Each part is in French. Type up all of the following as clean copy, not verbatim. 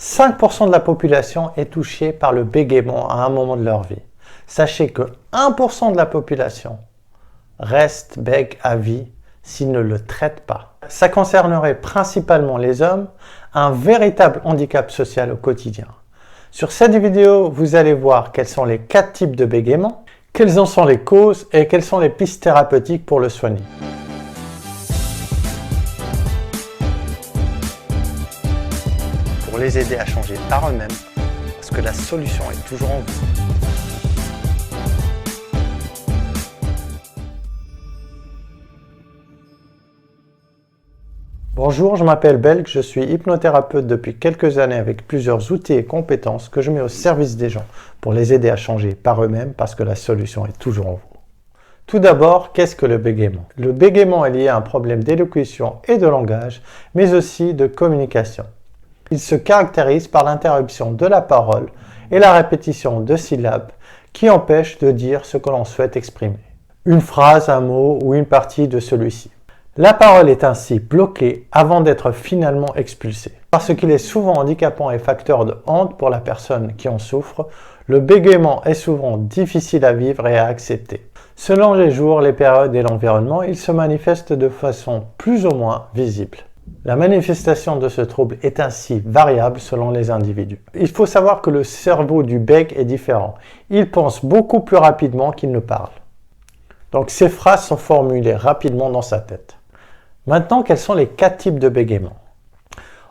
5% de la population est touchée par le bégaiement à un moment de leur vie. Sachez que 1% de la population reste bègue à vie s'ils ne le traitent pas. Ça concernerait principalement les hommes, un véritable handicap social au quotidien. Sur cette vidéo, vous allez voir quels sont les 4 types de bégaiement, quelles en sont les causes et quelles sont les pistes thérapeutiques pour le soigner. Pour les aider à changer par eux-mêmes, parce que la solution est toujours en vous. Bonjour, je m'appelle Belk, je suis hypnothérapeute depuis quelques années avec plusieurs outils et compétences que je mets au service des gens pour les aider à changer par eux-mêmes parce que la solution est toujours en vous. Tout d'abord, qu'est-ce que le bégaiement? Le bégaiement est lié à un problème d'élocution et de langage, mais aussi de communication. Il se caractérise par l'interruption de la parole et la répétition de syllabes qui empêchent de dire ce que l'on souhaite exprimer. Une phrase, un mot ou une partie de celui-ci. La parole est ainsi bloquée avant d'être finalement expulsée. Parce qu'il est souvent handicapant et facteur de honte pour la personne qui en souffre, le bégaiement est souvent difficile à vivre et à accepter. Selon les jours, les périodes et l'environnement, il se manifeste de façon plus ou moins visible. La manifestation de ce trouble est ainsi variable selon les individus. Il faut savoir que le cerveau du bègue est différent. Il pense beaucoup plus rapidement qu'il ne parle. Donc ces phrases sont formulées rapidement dans sa tête. Maintenant, quels sont les 4 types de bégaiement?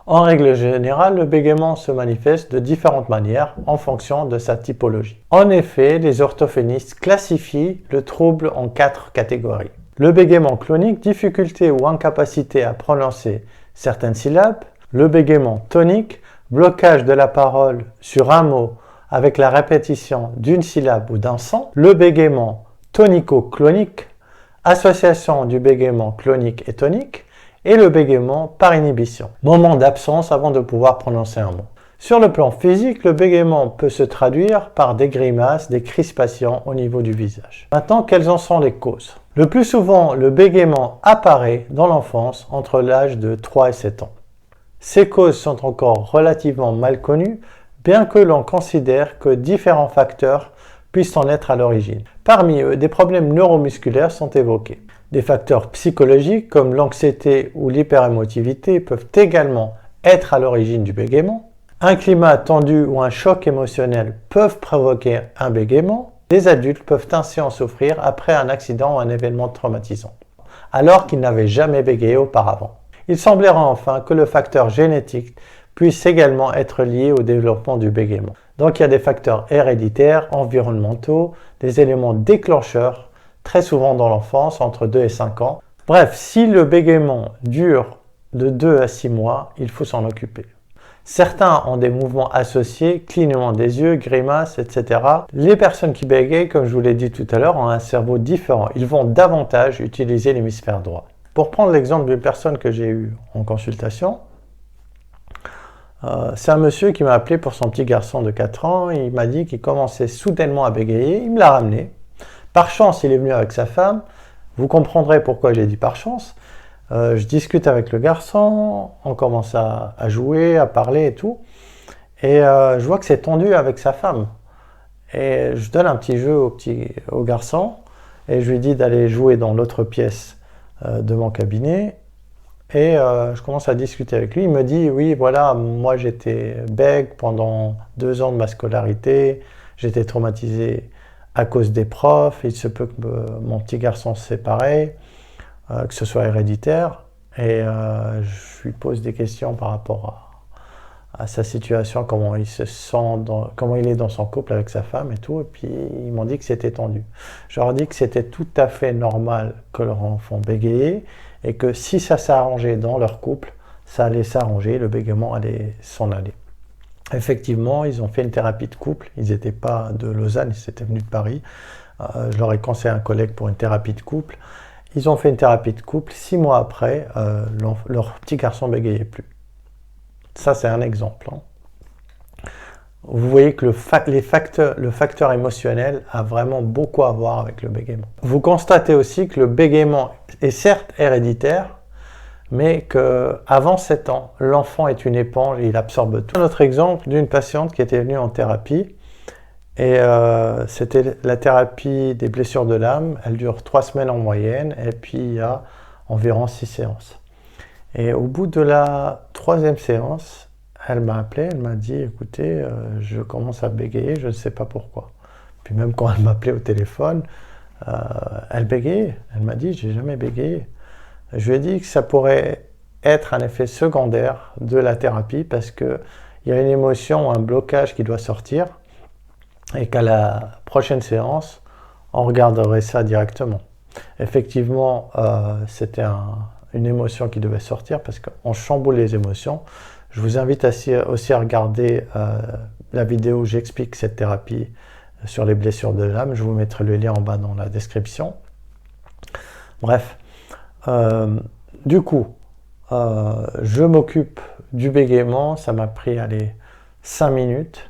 En règle générale, le bégaiement se manifeste de différentes manières en fonction de sa typologie. En effet, les orthophonistes classifient le trouble en 4 catégories. Le bégaiement clonique, difficulté ou incapacité à prononcer certaines syllabes. Le bégaiement tonique, blocage de la parole sur un mot avec la répétition d'une syllabe ou d'un son. Le bégaiement tonico-clonique, association du bégaiement clonique et tonique, et le bégaiement par inhibition, moment d'absence avant de pouvoir prononcer un mot. Sur le plan physique, le bégaiement peut se traduire par des grimaces, des crispations au niveau du visage. Maintenant, quelles en sont les causes? Le plus souvent, le bégaiement apparaît dans l'enfance entre l'âge de 3 et 7 ans. Ces causes sont encore relativement mal connues, bien que l'on considère que différents facteurs puissent en être à l'origine. Parmi eux, des problèmes neuromusculaires sont évoqués. Des facteurs psychologiques comme l'anxiété ou l'hyperémotivité peuvent également être à l'origine du bégaiement. Un climat tendu ou un choc émotionnel peuvent provoquer un bégaiement. Les adultes peuvent ainsi en souffrir après un accident ou un événement traumatisant, alors qu'ils n'avaient jamais bégayé auparavant. Il semblerait enfin que le facteur génétique puisse également être lié au développement du bégaiement. Donc il y a des facteurs héréditaires, environnementaux, des éléments déclencheurs, très souvent dans l'enfance, entre 2 et 5 ans. Bref, si le bégaiement dure de 2 à 6 mois, il faut s'en occuper. Certains ont des mouvements associés, clignement des yeux, grimaces, etc. Les personnes qui bégayent, comme je vous l'ai dit tout à l'heure, ont un cerveau différent. Ils vont davantage utiliser l'hémisphère droit. Pour prendre l'exemple d'une personne que j'ai eue en consultation, c'est un monsieur qui m'a appelé pour son petit garçon de 4 ans. Il m'a dit qu'il commençait soudainement à bégayer. Il me l'a ramené. Par chance, il est venu avec sa femme. Vous comprendrez pourquoi j'ai dit par chance. Je discute avec le garçon. On commence à jouer, à parler et tout. Et je vois que c'est tendu avec sa femme. Et je donne un petit jeu au garçon. Et je lui dis d'aller jouer dans l'autre pièce de mon cabinet. Et je commence à discuter avec lui. Il me dit, oui, voilà, moi j'étais bègue pendant 2 ans de ma scolarité. J'étais traumatisé à cause des profs. Il se peut que mon petit garçon se sépare, que ce soit héréditaire. Et je lui pose des questions par rapport à sa situation, comment il se sent, comment il est dans son couple avec sa femme et tout. Et puis ils m'ont dit que c'était tendu. Je leur ai dit que c'était tout à fait normal que leur enfant bégaye. Et que si ça s'arrangeait dans leur couple, ça allait s'arranger, le bégaiement allait s'en aller. Effectivement, ils ont fait une thérapie de couple. Ils n'étaient pas de Lausanne, ils étaient venus de Paris. Je leur ai conseillé un collègue pour une thérapie de couple. Ils ont fait une thérapie de couple. 6 mois après, leur petit garçon bégayait plus. Ça, c'est un exemple. Vous voyez que le facteur émotionnel a vraiment beaucoup à voir avec le bégaiement. Vous constatez aussi que le bégaiement est certes héréditaire, mais qu'avant 7 ans, l'enfant est une éponge et il absorbe tout. Un autre exemple d'une patiente qui était venue en thérapie, et c'était la thérapie des blessures de l'âme. Elle dure 3 semaines en moyenne, et puis il y a environ 6 séances. Et au bout de la 3e séance, elle m'a appelé, elle m'a dit « Écoutez, je commence à bégayer, je ne sais pas pourquoi. » Puis même quand elle m'appelait au téléphone, elle bégayait. Elle m'a dit « J'ai jamais bégayé. » Je lui ai dit que ça pourrait être un effet secondaire de la thérapie parce qu'il y a une émotion, un blocage qui doit sortir et qu'à la prochaine séance, on regarderait ça directement. Effectivement, c'était une émotion qui devait sortir parce qu'on chamboule les émotions. Je vous invite aussi à regarder la vidéo où j'explique cette thérapie sur les blessures de l'âme. Je vous mettrai le lien en bas dans la description. Bref, du coup, je m'occupe du bégaiement. Ça m'a pris 5 minutes.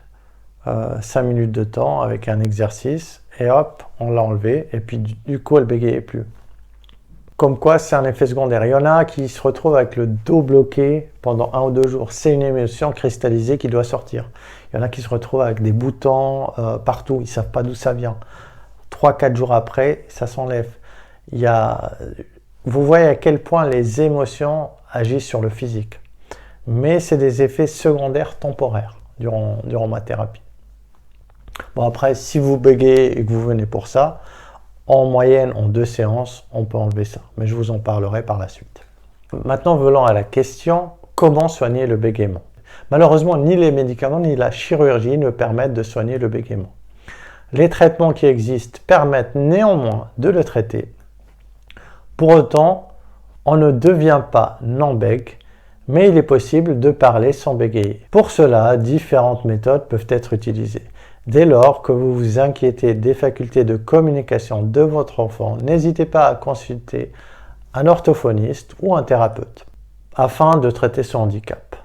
5 minutes de temps avec un exercice. Et hop, on l'a enlevé. Et puis du coup, elle bégayait plus. Comme quoi, c'est un effet secondaire. Il y en a qui se retrouvent avec le dos bloqué pendant 1 ou 2 jours. C'est une émotion cristallisée qui doit sortir. Il y en a qui se retrouvent avec des boutons partout. Ils ne savent pas d'où ça vient. 3-4 jours après, ça s'enlève. Vous voyez à quel point les émotions agissent sur le physique. Mais c'est des effets secondaires temporaires durant ma thérapie. Bon, après, si vous bégayez et que vous venez pour ça, en moyenne, en 2 séances, on peut enlever ça. Mais je vous en parlerai par la suite. Maintenant, venons à la question, comment soigner le bégaiement? Malheureusement, ni les médicaments ni la chirurgie ne permettent de soigner le bégaiement. Les traitements qui existent permettent néanmoins de le traiter. Pour autant, on ne devient pas non-bègue, mais il est possible de parler sans bégayer. Pour cela, différentes méthodes peuvent être utilisées. Dès lors que vous vous inquiétez des facultés de communication de votre enfant, n'hésitez pas à consulter un orthophoniste ou un thérapeute afin de traiter son handicap.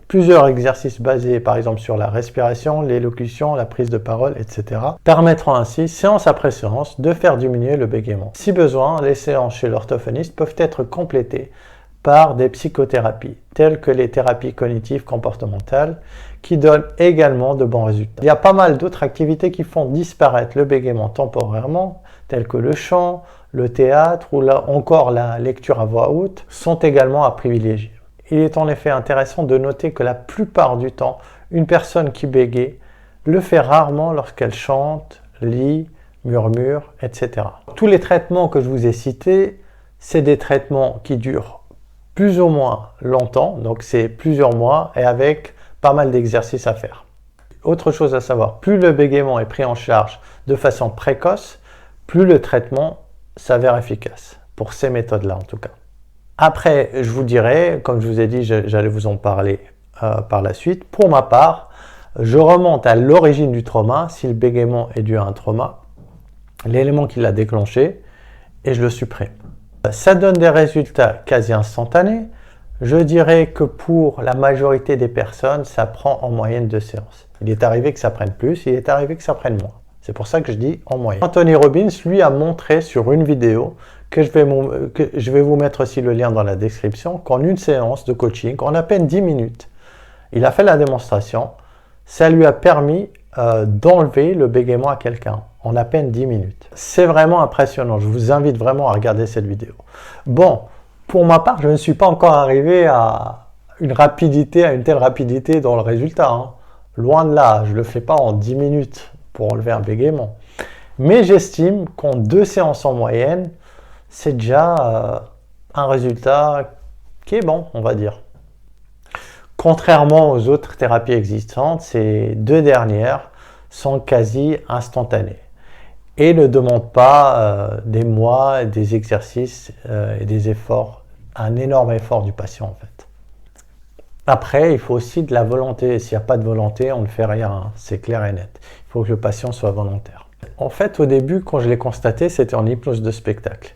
Plusieurs exercices basés par exemple sur la respiration, l'élocution, la prise de parole, etc. permettront ainsi, séance après séance, de faire diminuer le bégaiement. Si besoin, les séances chez l'orthophoniste peuvent être complétées par des psychothérapies, telles que les thérapies cognitives comportementales, qui donnent également de bons résultats. Il y a pas mal d'autres activités qui font disparaître le bégaiement temporairement, telles que le chant, le théâtre ou encore la lecture à voix haute, sont également à privilégier. Il est en effet intéressant de noter que la plupart du temps, une personne qui bégaye le fait rarement lorsqu'elle chante, lit, murmure, etc. Tous les traitements que je vous ai cités, c'est des traitements qui durent plus ou moins longtemps, donc c'est plusieurs mois et avec pas mal d'exercices à faire. Autre chose à savoir, plus le bégaiement est pris en charge de façon précoce, plus le traitement s'avère efficace, pour ces méthodes-là en tout cas. Après, je vous dirai, comme je vous ai dit, j'allais vous en parler par la suite. Pour ma part, je remonte à l'origine du trauma, si le bégaiement est dû à un trauma, l'élément qui l'a déclenché, et je le supprime. Ça donne des résultats quasi instantanés. Je dirais que pour la majorité des personnes, ça prend en moyenne 2 séances. Il est arrivé que ça prenne plus, il est arrivé que ça prenne moins. C'est pour ça que je dis en moyenne. Anthony Robbins, lui, a montré sur une vidéo, que je vais vous mettre aussi le lien dans la description, qu'en une séance de coaching, en à peine 10 minutes, il a fait la démonstration, ça lui a permis d'enlever le bégaiement à quelqu'un en à peine 10 minutes. C'est vraiment impressionnant, je vous invite vraiment à regarder cette vidéo. Bon, pour ma part, je ne suis pas encore arrivé à une telle rapidité dans le résultat. Hein. Loin de là, je ne le fais pas en 10 minutes pour enlever un bégaiement. Mais j'estime qu'en 2 séances en moyenne, c'est déjà un résultat qui est bon, on va dire. Contrairement aux autres thérapies existantes, ces 2 dernières sont quasi instantanées et ne demandent pas des mois, des exercices et des efforts, un énorme effort du patient en fait. Après, il faut aussi de la volonté. S'il n'y a pas de volonté, on ne fait rien, hein. C'est clair et net. Il faut que le patient soit volontaire. En fait, au début, quand je l'ai constaté, c'était en hypnose de spectacle.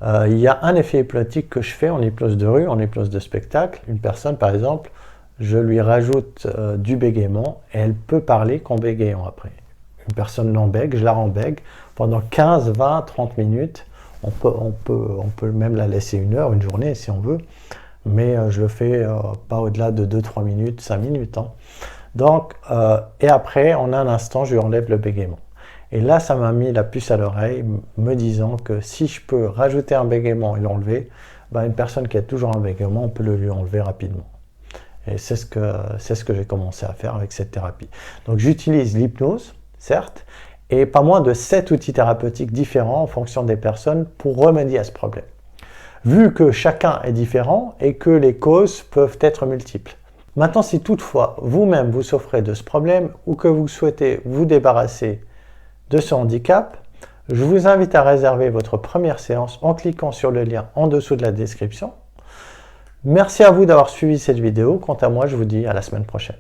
Il y a un effet hypnotique que je fais en hypnose de rue, en hypnose de spectacle. Une personne, par exemple, je lui rajoute du bégaiement et elle peut parler qu'en bégayant après. Une personne non bègue, je la rends bègue pendant 15, 20, 30 minutes. On peut même la laisser 1 heure, une journée si on veut. mais je le fais pas au-delà de 2-3 minutes, 5 minutes. Hein. Donc, et après, en un instant, je lui enlève le bégaiement. Et là, ça m'a mis la puce à l'oreille, me disant que si je peux rajouter un bégaiement et l'enlever, ben, une personne qui a toujours un bégaiement, on peut le lui enlever rapidement. Et c'est ce que j'ai commencé à faire avec cette thérapie. Donc j'utilise l'hypnose, certes, et pas moins de 7 outils thérapeutiques différents en fonction des personnes pour remédier à ce problème. Vu que chacun est différent et que les causes peuvent être multiples. Maintenant, si toutefois vous-même vous souffrez de ce problème ou que vous souhaitez vous débarrasser de ce handicap, je vous invite à réserver votre première séance en cliquant sur le lien en dessous de la description. Merci à vous d'avoir suivi cette vidéo. Quant à moi, je vous dis à la semaine prochaine.